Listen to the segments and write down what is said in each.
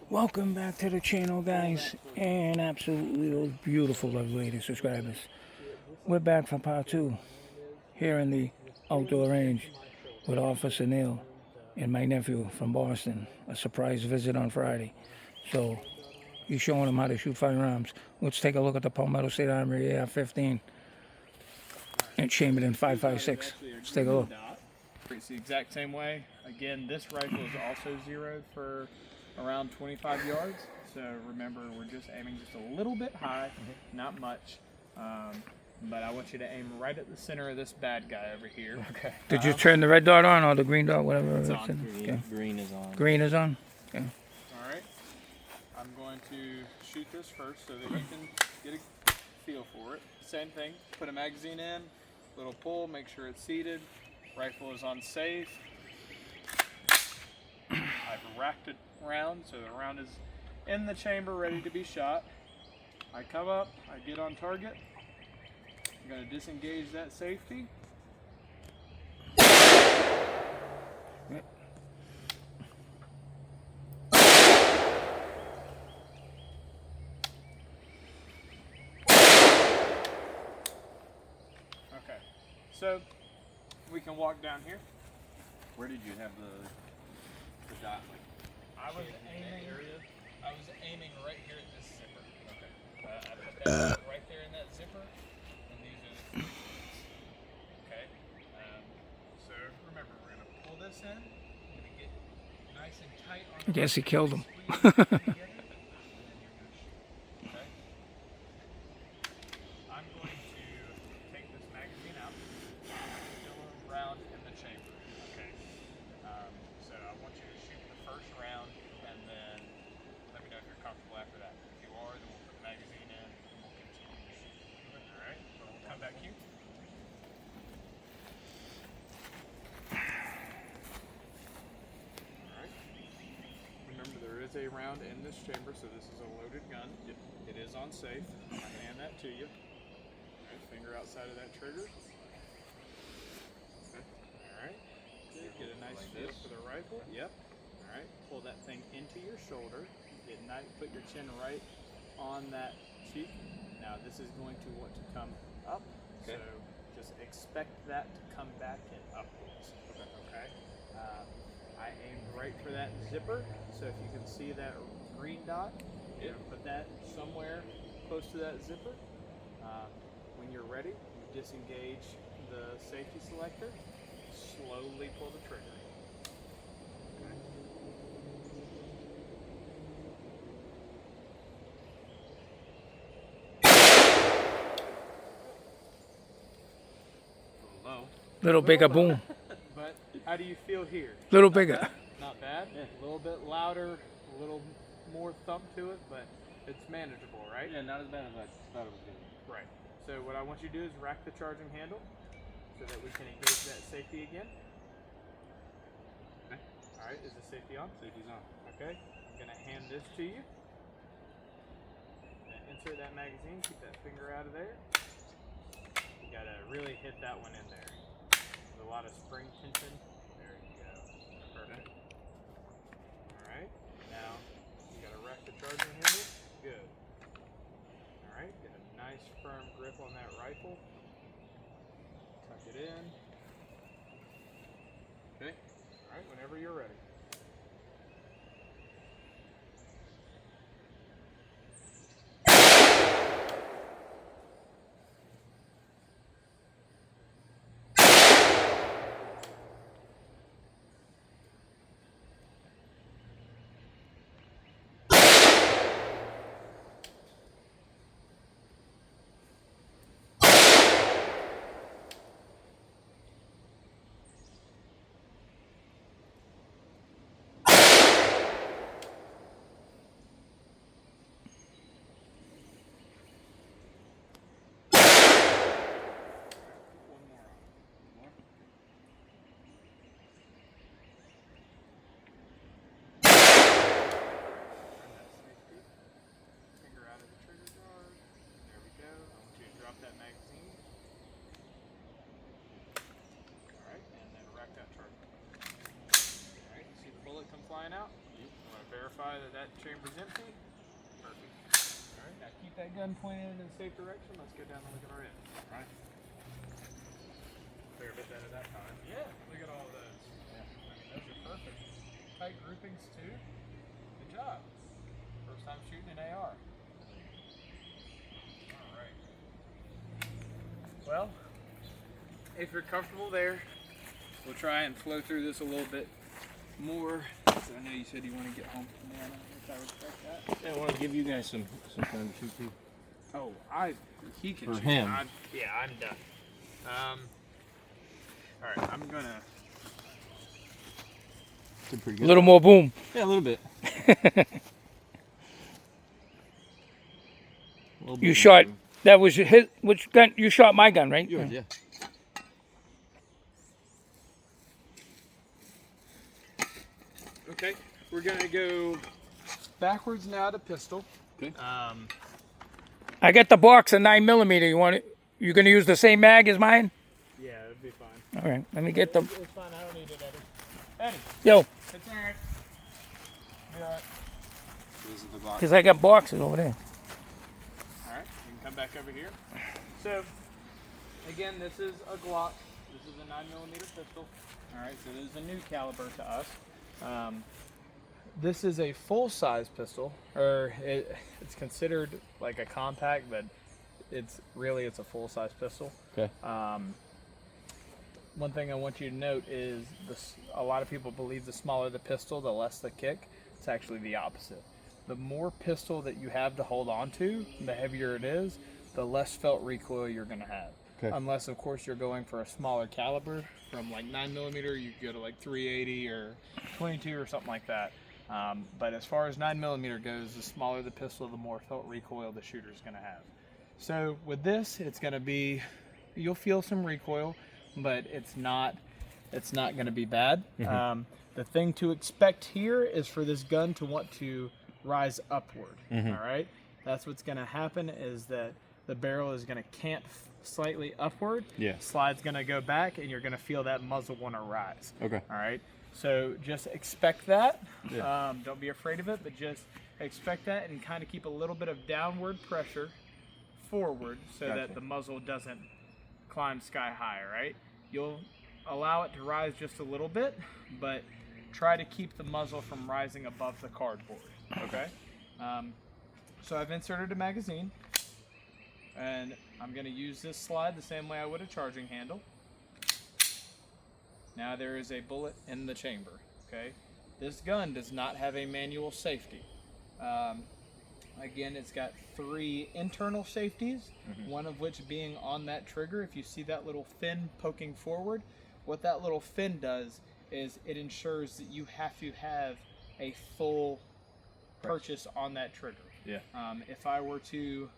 Welcome back to the channel, guys, and absolutely those beautiful lovely ladies subscribers. We're back for part 2 here in the outdoor range with Officer Neil and my nephew from Boston. A surprise visit on Friday. So he's showing them how to shoot firearms. Let's take a look at the Palmetto State Armory AR-15 and Chamberlain 5.56. Let's take a look. It's the exact same way. Again, this rifle is also zeroed for around 25 yards. So remember, we're just aiming just a little bit high, not much. But I want you to aim right at the center of this bad guy over here. Okay. Did you turn the red dot on or the green dot, whatever? It's on. Okay. Green is on. Green is on? Okay. All right. I'm going to shoot this first so that you can get a feel for it. Same thing. Put a magazine in, little pull, make sure it's seated. Rifle is on safe. I've racked it round, so the round is in the chamber ready to be shot. I come up, I get on target. I'm going to disengage that safety. Okay, so we can walk down here. Where did you have the dot? Like, I was aiming right here at this zipper. Okay. I put that right there in that zipper, and these are the okay. So remember, we're gonna pull this in. We're gonna get nice and tight on. I guess he killed him. Okay. I'm going to take this magazine out. Still a round in the chamber. Okay. So I want you to shoot the first round, and then let me know if you're comfortable after that. If you are, then we'll put the magazine in, and we'll continue to shoot. All right. So we'll come back here. Remember, there is a round in this chamber, so this is a loaded gun. It is on safe. I'm going to hand that to you. All right, finger outside of that trigger. Okay. All right. Get a nice feel for the rifle. Yep. All right. Pull that thing into your shoulder. Get nice. Put your chin right on that cheek. Now this is going to want to come up. Okay. So just expect that to come back and upwards. Okay. Okay. I aimed right for that zipper, so if you can see that green dot, you know, put that somewhere close to that zipper. When you're ready, you disengage the safety selector, slowly pull the trigger. Okay. Low. Little bigger boom. But how do you feel here? Little bigger. Not bad. Yeah. A little bit louder, a little more thump to it, but it's manageable, right? Yeah, not as bad as I thought it was going to be. Right. So what I want you to do is rack the charging handle so that we can engage that safety again. Okay. All right. Is the safety on? Safety's on. Okay. I'm going to hand this to you. Insert that magazine. Keep that finger out of there. You got to really hit that one in there. There's a lot of spring tension. There you go. Perfect. Alright, now you gotta rack the charging handle. Good. Alright, get a nice firm grip on that rifle. Tuck it in. Okay. Alright, whenever you're ready. verify that that chamber's empty. Perfect. All right, now keep that gun pointed in the safe direction. Let's go down and look at our end. All right. Fair bit better that time. Yeah, look at all those. Yeah. I mean, those are perfect. Tight groupings too. Good job. First time shooting an AR. All right. Well, if you're comfortable there, we'll try and flow through this a little bit more. So I know you said you want to get home from there, which I respect that. Yeah, I want to give you guys some time to shoot too. Oh, he can For shoot. him. I'm done. All right, I'm gonna. Did pretty A good. little more boom. Yeah, a little bit. You shot. That was his. Which gun? You shot my gun, right? Yours, yeah. Okay, we're gonna go backwards now to pistol. Okay. I got the box of 9mm. You want it? You gonna use the same mag as mine? Yeah, it'd be fine. All right. Let me get the. It's fine. I don't need it, Eddie. Eddie, Yo, it's all right. Be all right. This is the box. because I got boxes over there. All right, you can come back over here. So, again, this is a Glock. This is a 9mm pistol. All right, so this is a new caliber to us. This is a full-size pistol, or it's considered like a compact, but it's a full-size pistol. Okay. One thing I want you to note is a lot of people believe the smaller the pistol, the less the kick. It's actually the opposite. The more pistol that you have to hold on to, the heavier it is, the less felt recoil you're going to have. Okay. Unless, of course, you're going for a smaller caliber. From like 9mm, you could go to like 380 or 22 or something like that. But as far as 9mm goes, the smaller the pistol, the more felt recoil the shooter's going to have. So with this, it's going to be, you'll feel some recoil, but it's not going to be bad. The thing to expect here is for this gun to want to rise upward. All right, that's what's going to happen is that the barrel is going to cant slightly upward. Yeah. Slide's going to go back, and you're going to feel that muzzle want to rise. Okay. All right. So just expect that. Yeah. Don't be afraid of it, but just expect that and kind of keep a little bit of downward pressure forward so Gotcha. that the muzzle doesn't climb sky high, right? You'll allow it to rise just a little bit, but try to keep the muzzle from rising above the cardboard, okay? So I've inserted a magazine, and I'm going to use this slide the same way I would a charging handle. Now there is a bullet in the chamber, okay? This gun does not have a manual safety. Again, it's got 3 internal safeties, one of which being on that trigger. If you see that little fin poking forward, what that little fin does is it ensures that you have to have a full purchase on that trigger. Yeah. If I were to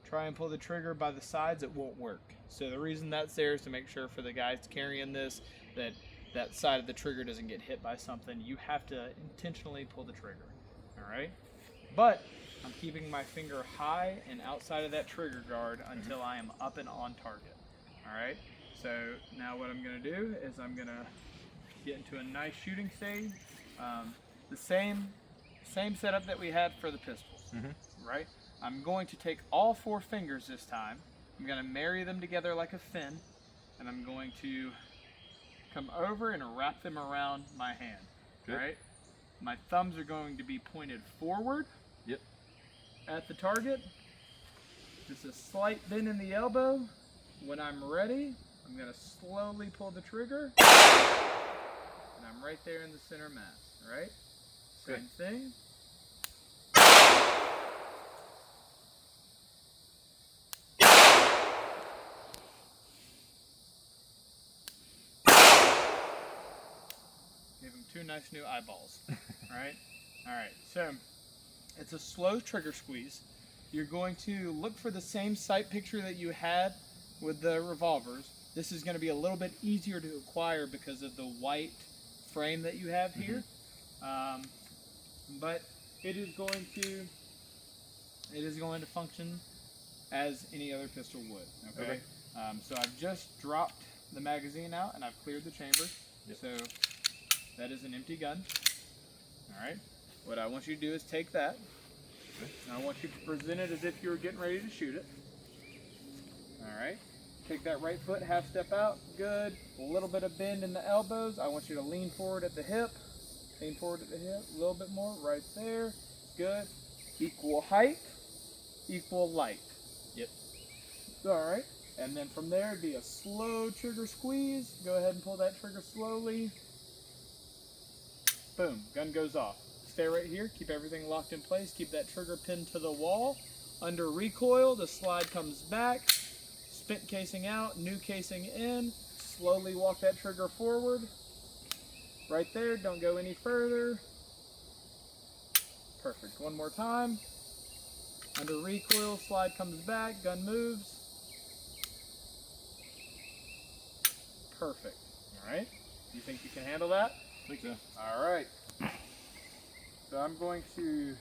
try and pull the trigger by the sides, it won't work. So the reason that's there is to make sure for the guys carrying this that that side of the trigger doesn't get hit by something. You have to intentionally pull the trigger, all right? But I'm keeping my finger high and outside of that trigger guard until I am up and on target, all right? So now what I'm going to do is I'm going to get into a nice shooting stage. The same setup that we had for the pistols, right? I'm going to take all 4 fingers this time. I'm going to marry them together like a fin, and I'm going to come over and wrap them around my hand, right? My thumbs are going to be pointed forward at the target. Just a slight bend in the elbow. When I'm ready, I'm going to slowly pull the trigger, and I'm right there in the center mass, right? Same thing. Give him 2 nice new eyeballs, right? All right, so it's a slow trigger squeeze. You're going to look for the same sight picture that you had with the revolvers. This is going to be a little bit easier to acquire because of the white frame that you have here. But it is going to function as any other pistol would, okay? So I've just dropped the magazine out and I've cleared the chamber. So that is an empty gun, all right? what I want you to do is take that. And I want you to present it as if you were getting ready to shoot it. All right. Take that right foot, half step out. Good. A little bit of bend in the elbows. I want you to lean forward at the hip. Lean forward at the hip. A little bit more. Right there. Good. Equal height. Equal light. Yep. All right. And then from there, it'd be a slow trigger squeeze. Go ahead and pull that trigger slowly. Boom. Gun goes off. Stay right here. Keep everything locked in place. Keep that trigger pinned to the wall. Under recoil, the slide comes back. Spent casing out, new casing in. Slowly walk that trigger forward. Right there. Don't go any further. Perfect. One more time. Under recoil, slide comes back. Gun moves. Perfect. All right. You think you can handle that? I think so. All right. So I'm going to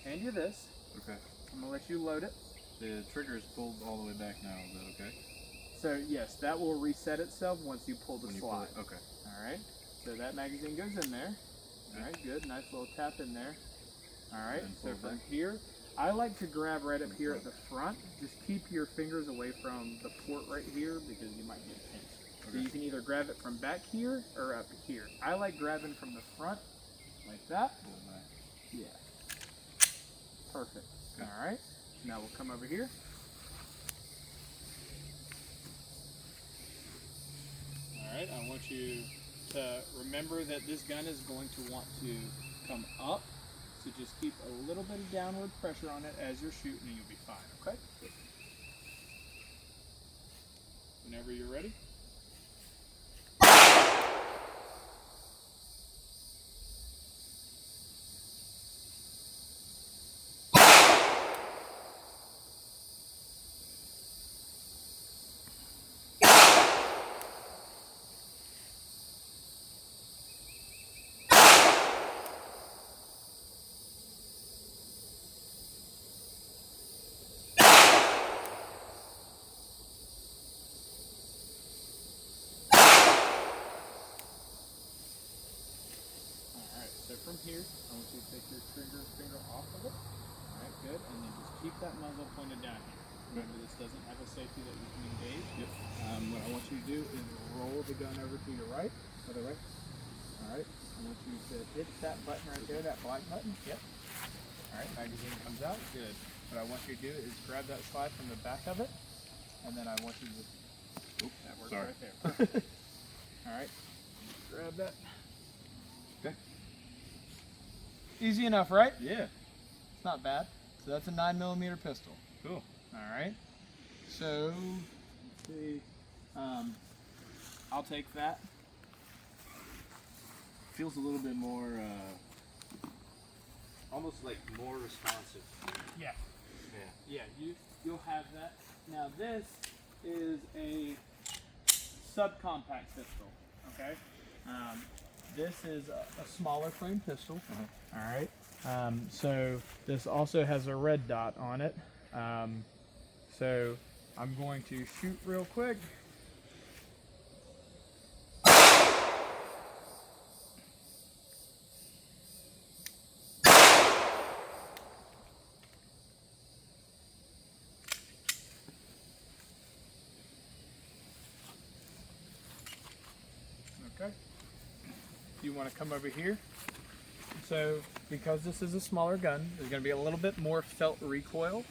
hand you this. Okay. I'm going to let you load it. The trigger is pulled all the way back now. Is that okay? So yes, that will reset itself once you pull the When you pull slide. it? Okay. All right. So that magazine goes in there. All right. Good. Nice little tap in there. All right. And So pull from back. here, I like to grab right up here at the front. Just keep your fingers away from the port right here because you might get pinched. So Okay. you can either grab it from back here or up here. I like grabbing from the front like that. Pull it back. Yeah. Perfect. Okay. All right. Now we'll come over here. All right. I want you to remember that this gun is going to want to come up. So just keep a little bit of downward pressure on it as you're shooting and you'll be fine. Okay? Whenever you're ready. So from here, I want you to take your trigger finger off of it. All right, good. And then just keep that muzzle pointed down here. Remember, this doesn't have a safety that you can engage. Yep. What I want you to do is roll the gun over to your right. Other way. All right. I want you to hit that button right there, that black button. Yep. All right, magazine comes out. Good. What I want you to do is grab that slide from the back of it, and then I want you to just, Oop, that works sorry. right there. Perfect. All right. Grab that. Okay. Easy enough, right? Yeah. It's not bad. So that's a 9mm pistol. Cool. All right. So, let's see. I'll take that. Feels a little bit more, almost like more responsive. Yeah. Yeah. Yeah. You'll have that. Now this is a subcompact pistol. Okay. This is a smaller frame pistol. All right. So this also has a red dot on it. So I'm going to shoot real quick. Okay. You want to come over here. So because this is a smaller gun, there's going to be a little bit more felt recoil.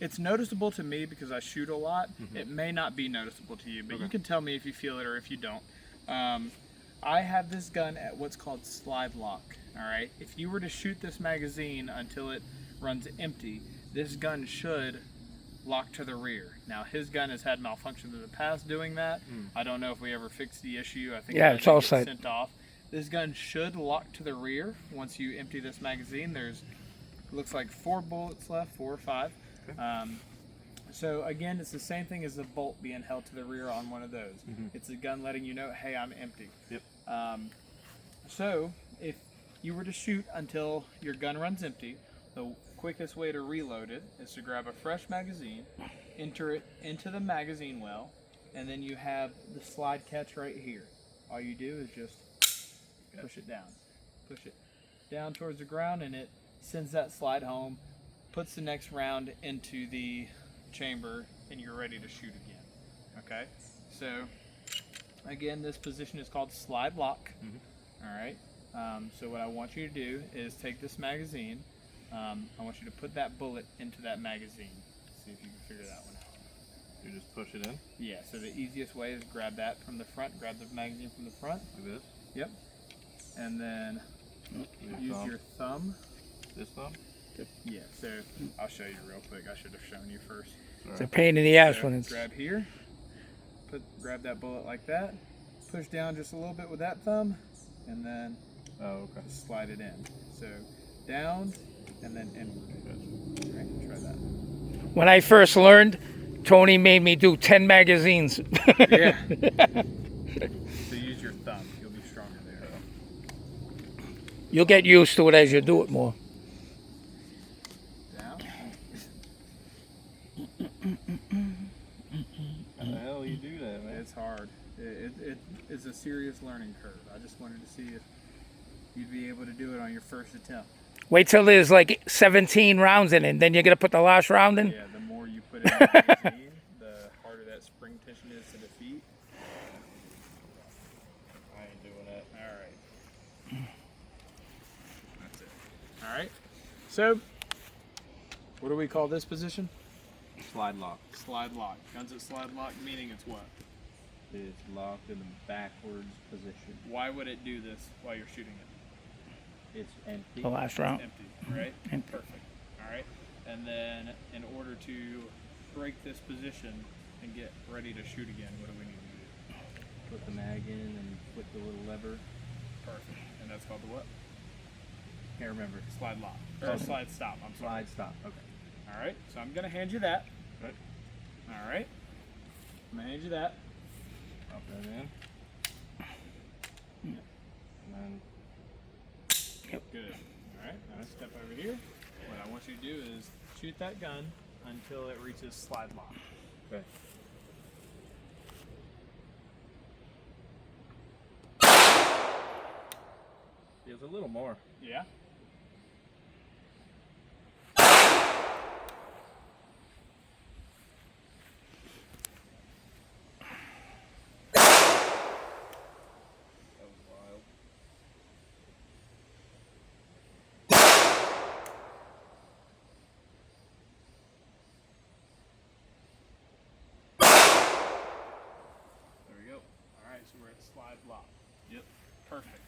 It's noticeable to me because I shoot a lot. It may not be noticeable to you, but you can tell me if you feel it or if you don't. I have this gun at what's called slide lock. All right. If you were to shoot this magazine until it runs empty, this gun should lock to the rear. Now his gun has had malfunctions in the past doing that. I don't know if we ever fixed the issue. I think Yeah, it it's all gets set. sent off. This gun should lock to the rear once you empty this magazine. There's looks like 4 bullets left, 4 or 5. Okay. So again, it's the same thing as a bolt being held to the rear on one of those. It's a gun letting you know, hey, I'm empty. Yep. So if you were to shoot until your gun runs empty, the quickest way to reload it is to grab a fresh magazine, enter it into the magazine well, and then you have the slide catch right here. All you do is just Push it down. Push it down towards the ground, and it sends that slide home, puts the next round into the chamber, and you're ready to shoot again. Okay? So, again, this position is called slide lock. All right? So what I want you to do is take this magazine. I want you to put that bullet into that magazine. See if you can figure that one out. You just push it in? Yeah, so the easiest way is grab that from the front, grab the magazine from the front. Like this? Yep. And then use your thumb. This thumb? Yeah, so I'll show you real quick. I should have shown you first. It's a pain in the ass So when it's... grab here, grab that bullet like that, push down just a little bit with that thumb, and then just slide it in. So down and then inward. All right, try that. When I first learned, Tony made me do 10 magazines. Yeah. So use your thumb. You'll be stronger there. You'll get used to it as you do it more. Down. How the hell you do that, man? It's hard. It is a serious learning curve. I just wanted to see if you'd be able to do it on your first attempt. Wait till there's like 17 rounds in it, then you're going to put the last round in? Yeah, the more you put in the magazine, the harder that spring tension is to defeat. I ain't doing that. Alright. That's it. Alright. So, what do we call this position? Slide lock. Slide lock. Guns at slide lock, meaning it's what? It's locked in the backwards position. Why would it do this while you're shooting it? It's empty. The last round. Empty, right? Empty. Perfect. Alright. And then, in order to break this position and get ready to shoot again, what do we need to do? Put the mag in and flip the little lever. Perfect. And that's called the what? Can't remember. Slide lock. Or slide stop, I'm sorry. Slide stop. Okay. Alright, so I'm going to hand you that. Right. Alright. I'm going to hand you that. Pop that in. And then Good. Alright, now step over here. What I want you to do is shoot that gun until it reaches slide lock. okay. Feels a little more. Yeah? That was wild. There we go. Alright, so we're at slide lock. Yep. Perfect.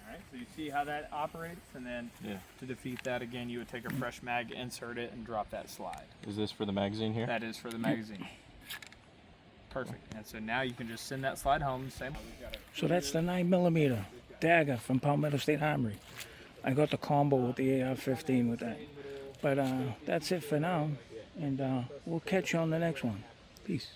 Alright, so you see how that operates? And then Yeah. to defeat that again, you would take a fresh mag, insert it, and drop that slide. Is this for the magazine here? That is for the magazine. Perfect. And so now you can just send that slide home. Same. So that's the 9mm dagger from Palmetto State Armory. I got the combo with the AR-15 with that. But that's it for now. And we'll catch you on the next one. Peace.